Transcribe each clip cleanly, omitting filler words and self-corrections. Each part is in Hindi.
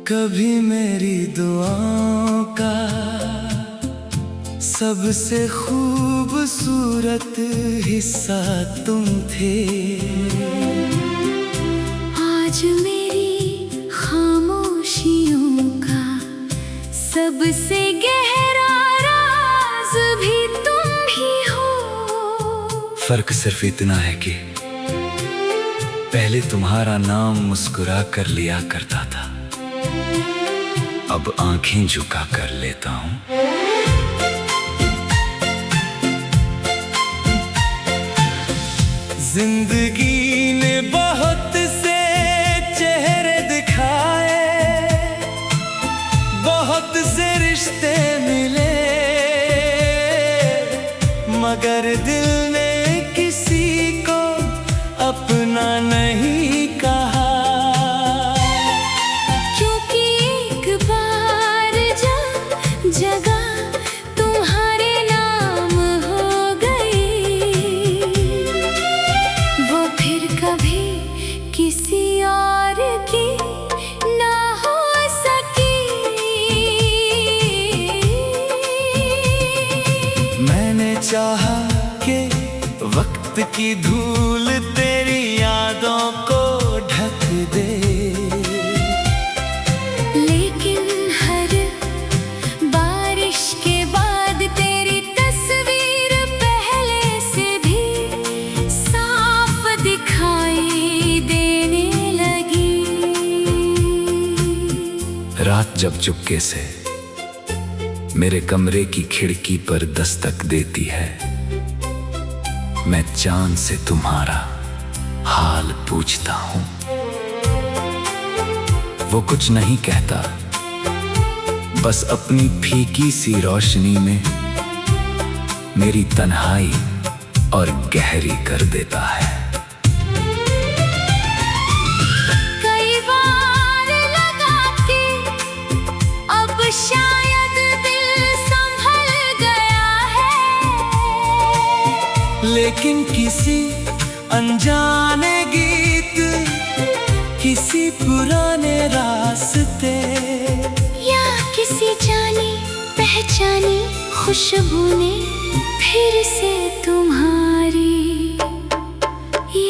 कभी मेरी दुआओं का सबसे खूबसूरत हिस्सा तुम थे। आज मेरी खामोशियों का सबसे गहरा राज भी तुम ही हो। फर्क सिर्फ इतना है कि पहले तुम्हारा नाम मुस्कुरा कर लिया करता था, अब आंखें झुका कर लेता हूँ। जिंदगी ने बहुत से चेहरे दिखाए, बहुत से रिश्ते मिले, मगर दिल ने किसी को अपना नहीं कहा। क्योंकि एक बार जब जगह तुम्हारे नाम हो गई, वो फिर कभी किसी और की ना हो सकी। मैंने चाहा कि वक्त की धूल तेरी यादों को ढक दे, लेकिन हर बारिश के बाद तेरी तस्वीर पहले से भी साफ दिखाई देने लगी। रात जब चुपके से मेरे कमरे की खिड़की पर दस्तक देती है, मैं चांद से तुम्हारा हाल पूछता हूँ। वो कुछ नहीं कहता, बस अपनी फीकी सी रोशनी में मेरी तन्हाई और गहरी कर देता है। कई बार लगा कि अब शायद दिल संभल गया है, लेकिन किसी अनजाने गीत, किसी पुराने रास्ते या किसी जानी पहचानी खुशबू ने फिर से तुम्हारी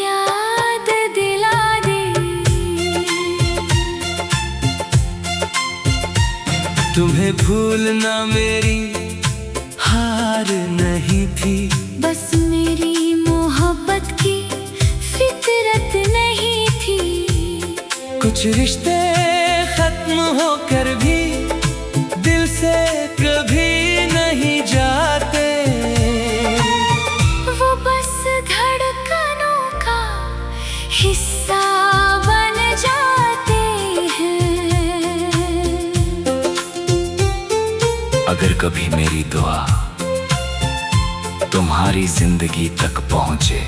याद दिला दी। तुम्हें भूलना मेरी हार नहीं थी, बस मेरी मोहब्बत की फितरत नहीं थी। कुछ रिश्ते खत्म होकर भी दिल से कभी नहीं जाते। वो बस धड़कनों का हिस्सा बन जाते हैं। अगर कभी मेरी दुआ तुम्हारी जिंदगी तक पहुंचे,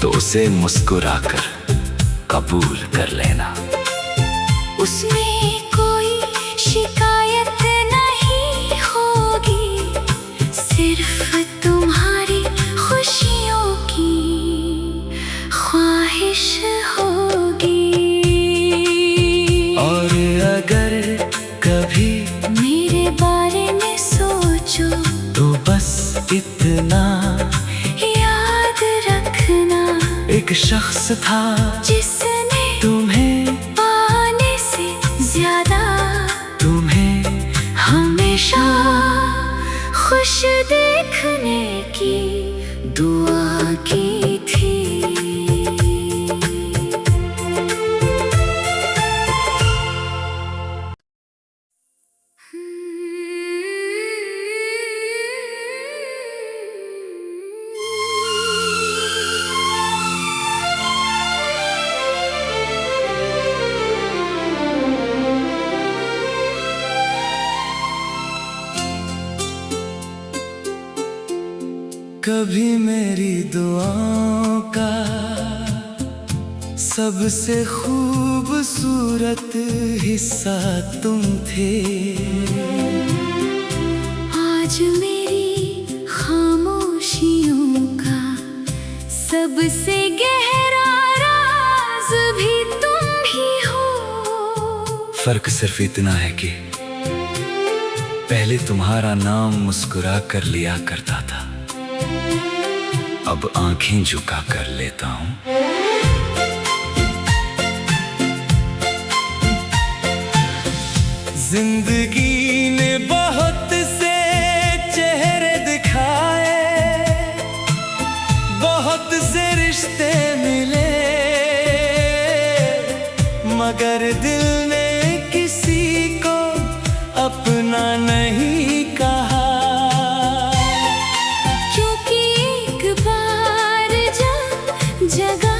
तो उसे मुस्कुराकर कबूल कर लेना। उसमें कोई शिकायत नहीं होगी, सिर्फ तुम्हारी खुशियों की ख्वाहिश होगी। और अगर कभी मेरे बारे में सोचो तो बस इतना याद रखना, एक शख्स था जिसने तुम्हें पाने से ज्यादा तुम्हें हमेशा खुश देखने की दुआ की थी। कभी मेरी दुआओं का सबसे खूबसूरत हिस्सा तुम थे। आज मेरी खामोशियों का सबसे गहरा राज भी तुम ही हो। फर्क सिर्फ इतना है कि पहले तुम्हारा नाम मुस्कुरा कर लिया करता था, अब आंखें झुका कर लेता हूं। जिंदगी ने बहुत से चेहरे दिखाए, बहुत से रिश्ते मिले, मगर दिल ने किसी को अपना नहीं कहा। क्योंकि एक बार जब जगह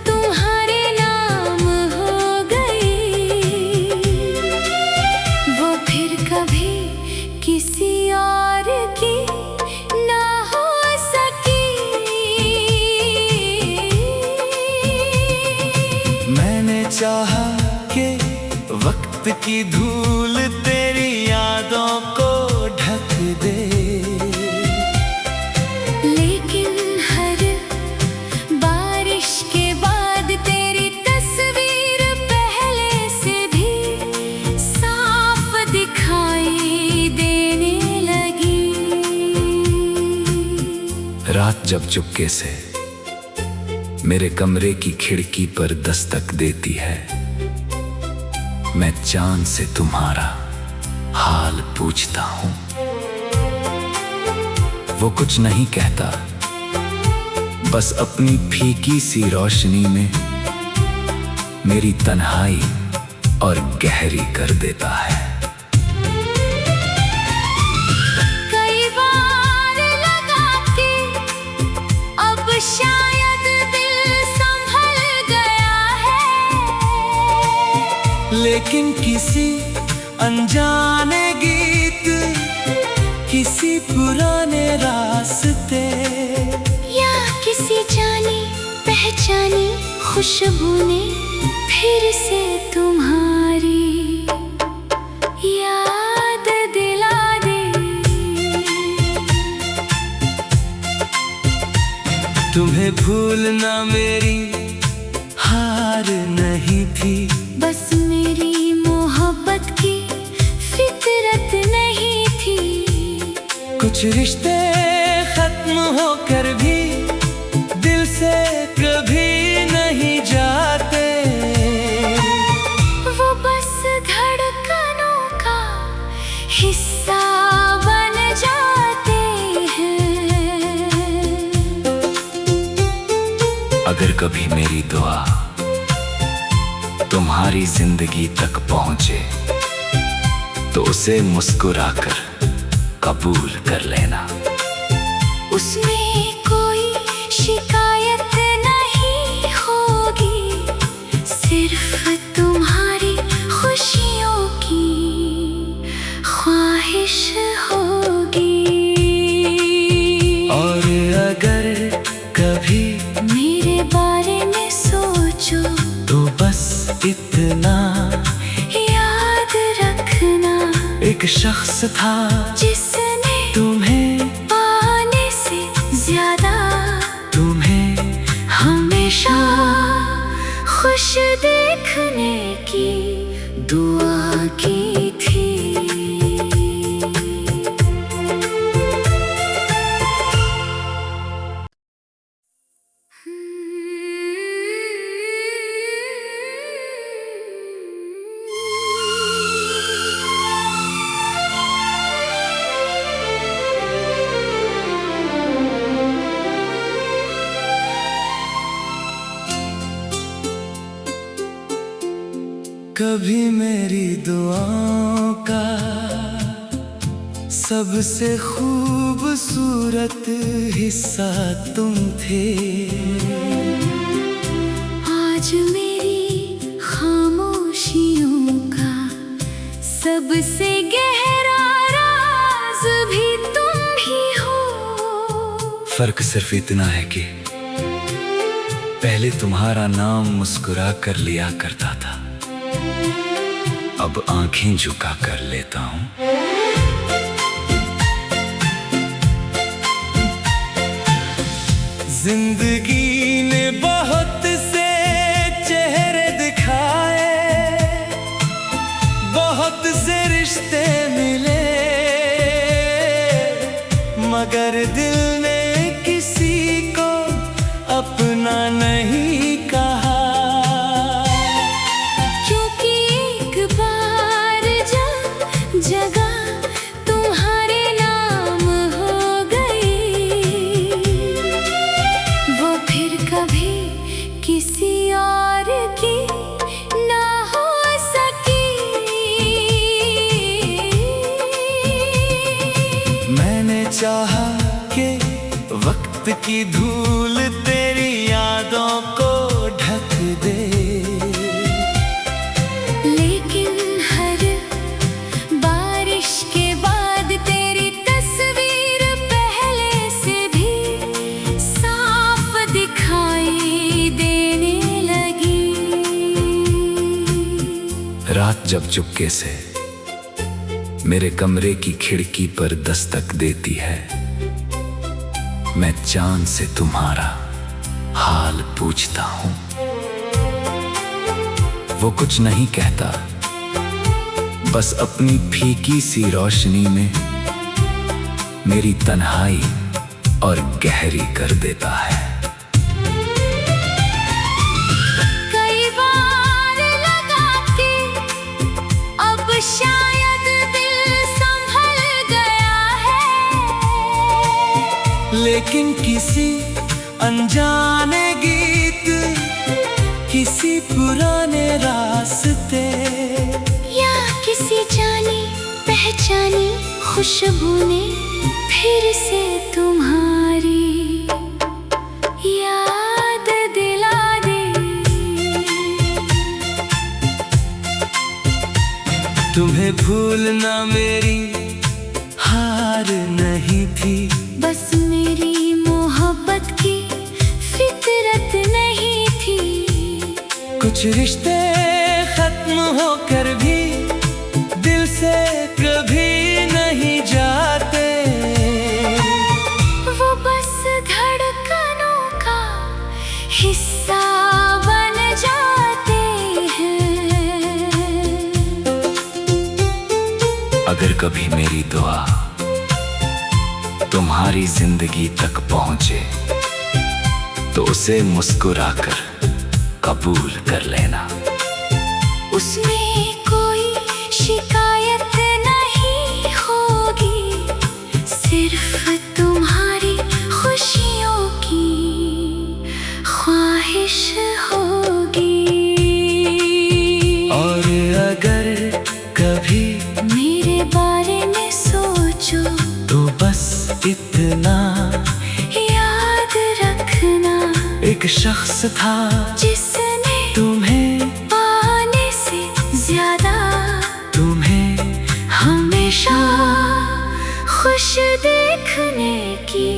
तुम्हारे नाम हो गई, वो फिर कभी किसी और की ना हो सकी। मैंने चाहा कि वक्त की धूल तेरी यादों को ढक दे, लेकिन हर बारिश के बाद तेरी तस्वीर पहले से भी साफ दिखाई देने लगी। रात जब चुपके से मेरे कमरे की खिड़की पर दस्तक देती है, मैं चांद से तुम्हारा हाल पूछता हूं। वो कुछ नहीं कहता, बस अपनी फीकी सी रोशनी में मेरी तन्हाई और गहरी कर देता है। कई बार लगा कि अब शायद दिल संभल गया है, लेकिन किसी अनजाने गीत, किसी पुराने रास्ते, या किसी जानी पहचानी खुशबू ने फिर से तुम्हारी याद दिला दी। तुम्हें भूलना मेरी हार नहीं थी, बस मेरी मोहब्बत की फितरत नहीं थी। कुछ रिश्ते खत्म होकर भी दिल से कभी नहीं जाते, वो बस धड़कनों का हिस्सा बन जाते हैं। अगर कभी मेरी दुआ तुम्हारी जिंदगी तक पहुंचे, तो उसे मुस्कुराकर कबूल कर लेना। उसमें कोई शिकायत नहीं होगी, सिर्फ तुम्हारी खुशियों की ख्वाहिश होगी। और अगर कभी मेरे बारे में सोचो तो बस इतना याद रखना, एक शख्स था जिसने तुम्हें पाने से ज्यादा तुम्हें हमेशा खुश देखने की दुआ की थी। कभी मेरी दुआओं का सबसे खूबसूरत हिस्सा तुम थे। आज मेरी खामोशियों का सबसे गहरा राज भी तुम ही हो। फर्क सिर्फ इतना है कि पहले तुम्हारा नाम मुस्कुरा कर लिया करता था, अब आंखें झुका कर लेता हूं। जिंदगी ने बहुत से चेहरे दिखाए, मगर दिल ने किसी को अपना नहीं कहा। क्योंकि एक बार जब जगह तुम्हारे नाम हो गई, वो फिर कभी किसी और की ना हो सकी। मैंने चाहा कि वक्त की धूल तेरी यादों को ढक दे, लेकिन हर बारिश के बाद तेरी तस्वीर पहले से भी साफ दिखाई देने लगी। रात जब चुपके से मेरे कमरे की खिड़की पर दस्तक देती है, मैं चांद से तुम्हारा हाल पूछता हूँ। वो कुछ नहीं कहता, बस अपनी फीकी सी रोशनी में मेरी तन्हाई और गहरी कर देता है। कई बार लगा कि अब शायद दिल संभल गया है, लेकिन किसी अनजाने गीत, किसी पुराने रास्ते या किसी जानी पहचानी खुशबू ने फिर से तुम्हारी याद दिला दी। तुम्हें भूलना मेरी हार नहीं थी, बस मेरी मोहब्बत की फितरत नहीं थी। कुछ रिश्ते खत्म होकर भी दिल से कभी नहीं जाते। वो बस धड़कनों का हिस्सा बन जाते हैं। अगर कभी मेरी दुआ तुम्हारी जिंदगी तक पहुंचे, तो उसे मुस्कुराकर कबूल कर लेना। उसमें कोई शिकायत नहीं होगी, सिर्फ तुम्हारी खुशियों की ख्वाहिश होगी। और अगर कभी मेरे बारे में सोचो तो बस इतना याद रखना, एक शख्स था जिसने तुम्हें पाने से ज्यादा तुम्हें हमेशा खुश देखने की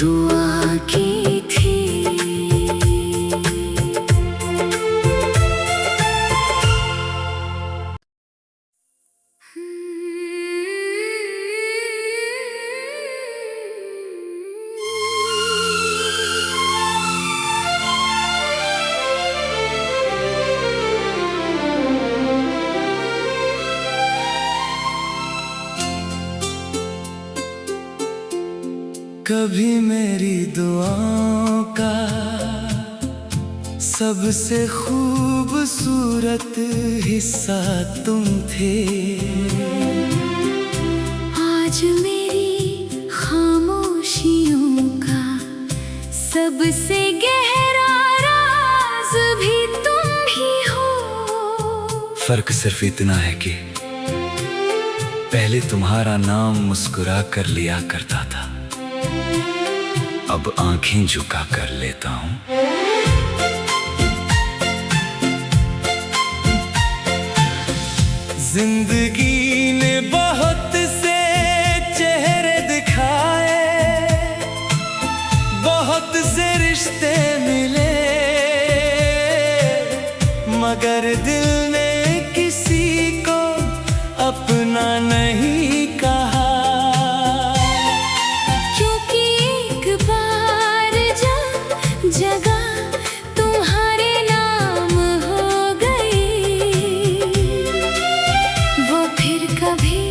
दुआ की थी। कभी मेरी दुआओं का सबसे खूबसूरत हिस्सा तुम थे। आज मेरी खामोशियों का सबसे गहरा राज भी तुम ही हो। फर्क सिर्फ इतना है कि पहले तुम्हारा नाम मुस्कुरा कर लिया करता था, अब आंखें झुका कर लेता हूँ। जिंदगी ने बहुत से चेहरे दिखाए, बहुत से रिश्ते मिले, मगर दिल ने किसी को अपना नहीं कहा। क्योंकि एक बार जब जगह तुम्हारे नाम हो गई, वो फिर कभी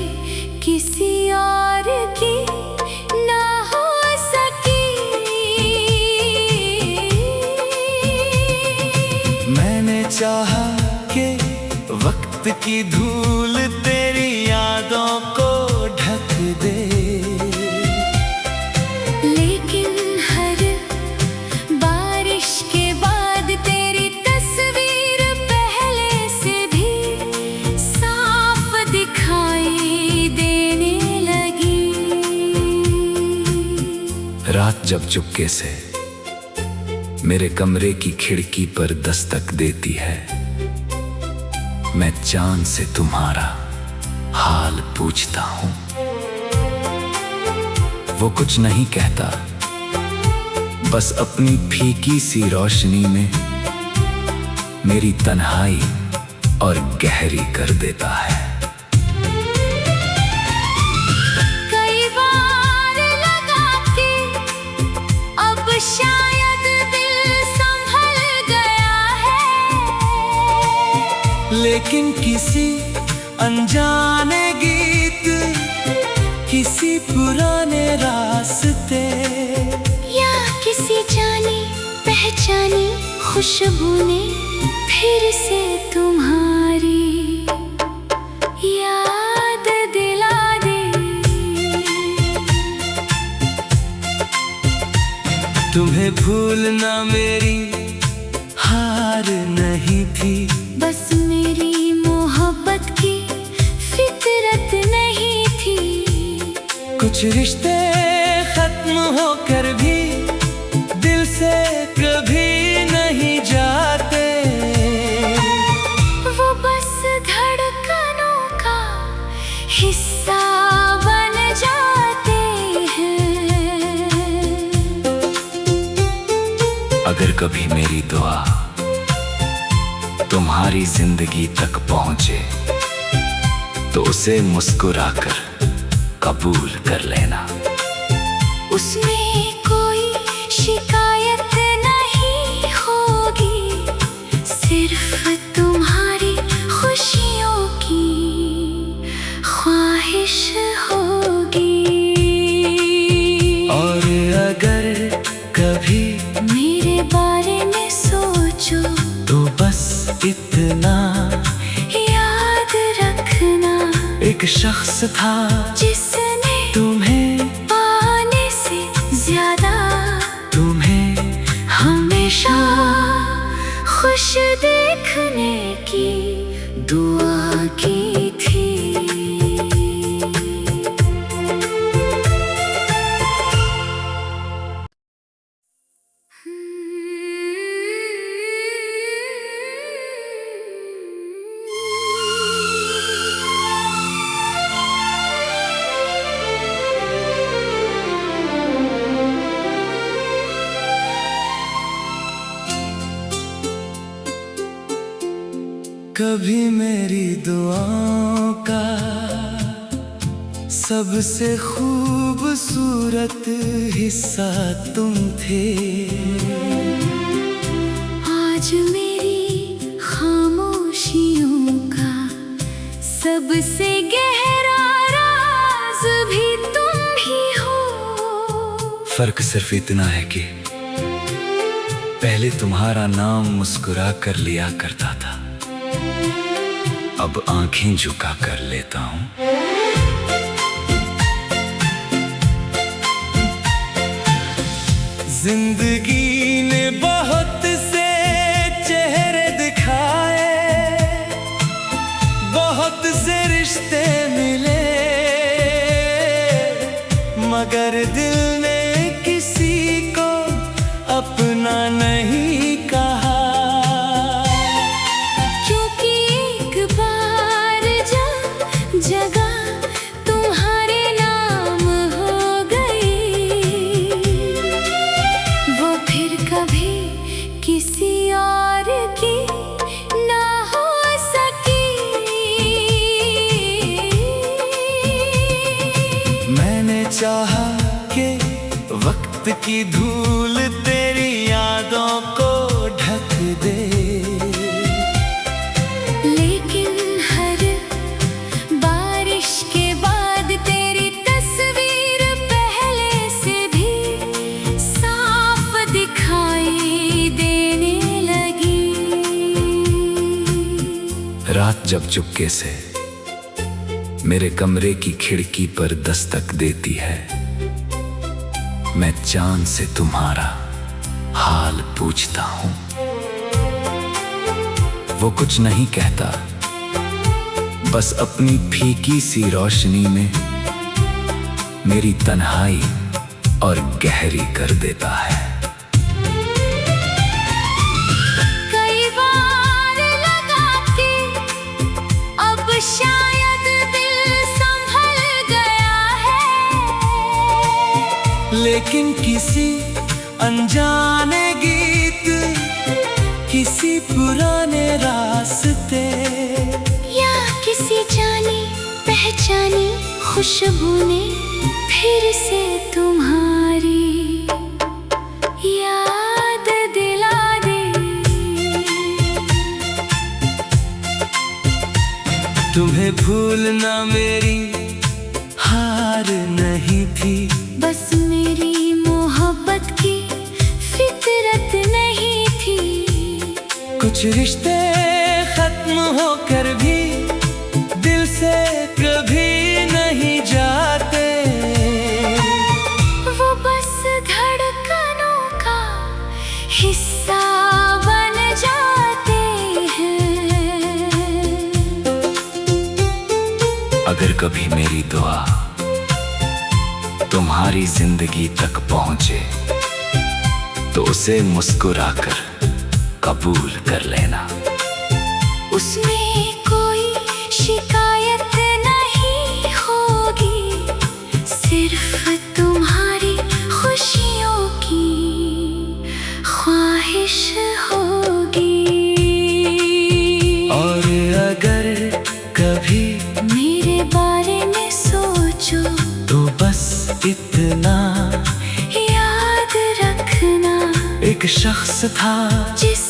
किसी और की ना हो चाहा कि वक्त की धूल तेरी यादों को ढक दे, लेकिन हर बारिश के बाद तेरी तस्वीर पहले से भी साफ दिखाई देने लगी। रात जब चुपके से मेरे कमरे की खिड़की पर दस्तक देती है, मैं चांद से तुम्हारा हाल पूछता हूँ। वो कुछ नहीं कहता, बस अपनी फीकी सी रोशनी में मेरी तन्हाई और गहरी कर देता है। कई बार लगा कि अब शायद दिल संभल गया है, लेकिन किसी अनजाने गीत, किसी पुराने रास्ते या किसी जानी पहचानी खुशबू ने फिर से तुम्हारी याद दिला दी। तुम्हें भूलना मेरी हार नहीं थी, बस मेरी मोहब्बत की फितरत नहीं थी। कुछ रिश्ते खत्म होकर भी दिल से कभी नहीं जाते, वो बस धड़कनों का हिस्सा बन जाते हैं। अगर कभी मेरी दुआ तुम्हारी जिंदगी तक पहुंचे तो उसे मुस्कुराकर कबूल कर लेना। उसमें कोई शिकायत नहीं होगी, सिर्फ तुम्हारी खुशियों की ख्वाहिश होगी। और अगर कभी मेरे बारे में सोचो तो बस इतना याद रखना, एक शख्स था जिसने तुम्हें पाने से ज्यादा तुम्हें हमेशा खुश देखने की दुआ की थी। कभी मेरी दुआओं का सबसे खूबसूरत हिस्सा तुम थे, आज मेरी खामोशियों का सबसे गहरा राज भी तुम ही हो। फर्क सिर्फ इतना है कि पहले तुम्हारा नाम मुस्कुरा कर लिया करता था, अब आंखें झुका कर लेता हूँ। जिंदगी ने बहुत से चेहरे दिखाए, बहुत से रिश्ते मिले, मगर दिल ने किसी को अपना नहीं कहा। क्योंकि एक बार जब जगह तुम्हारे नाम हो गई, वो फिर कभी किसी और की ना हो सकी। मैंने चाहा कि वक्त की धूल तेरी यादों को ढक दे, लेकिन हर बारिश के बाद तेरी तस्वीर पहले से भी साफ दिखाई देने लगी। जब चुपके से मेरे कमरे की खिड़की पर दस्तक देती है, मैं चांद से तुम्हारा हाल पूछता हूं। वो कुछ नहीं कहता, बस अपनी फीकी सी रोशनी में मेरी तन्हाई और गहरी कर देता है। कई बार लगा कि अब शायद दिल संभल गया है, लेकिन किसी अनजाने गीत, किसी पुराने रास्ते या किसी जानी पहचानी खुशबू ने फिर से तुम्हारी याद दिला दी। तुम्हें भूलना मेरी हार नहीं थी, बस मेरी मोहब्बत की फितरत नहीं थी। कुछ रिश्ते खत्म होकर भी दिल से कभी नहीं जाते। वो बस धड़कनों का हिस्सा बन जाते हैं। अगर कभी मेरी दुआ तुम्हारी जिंदगी तक पहुंचे, तो उसे मुस्कुराकर कबूल कर लेना। उसमें कोई शिकायत नहीं होगी, सिर्फ तुम्हारी खुशियों की ख्वाहिश होगी। और अगर कभी मेरे बारे में सोचो तो बस इतना याद रखना, एक शख्स था जिस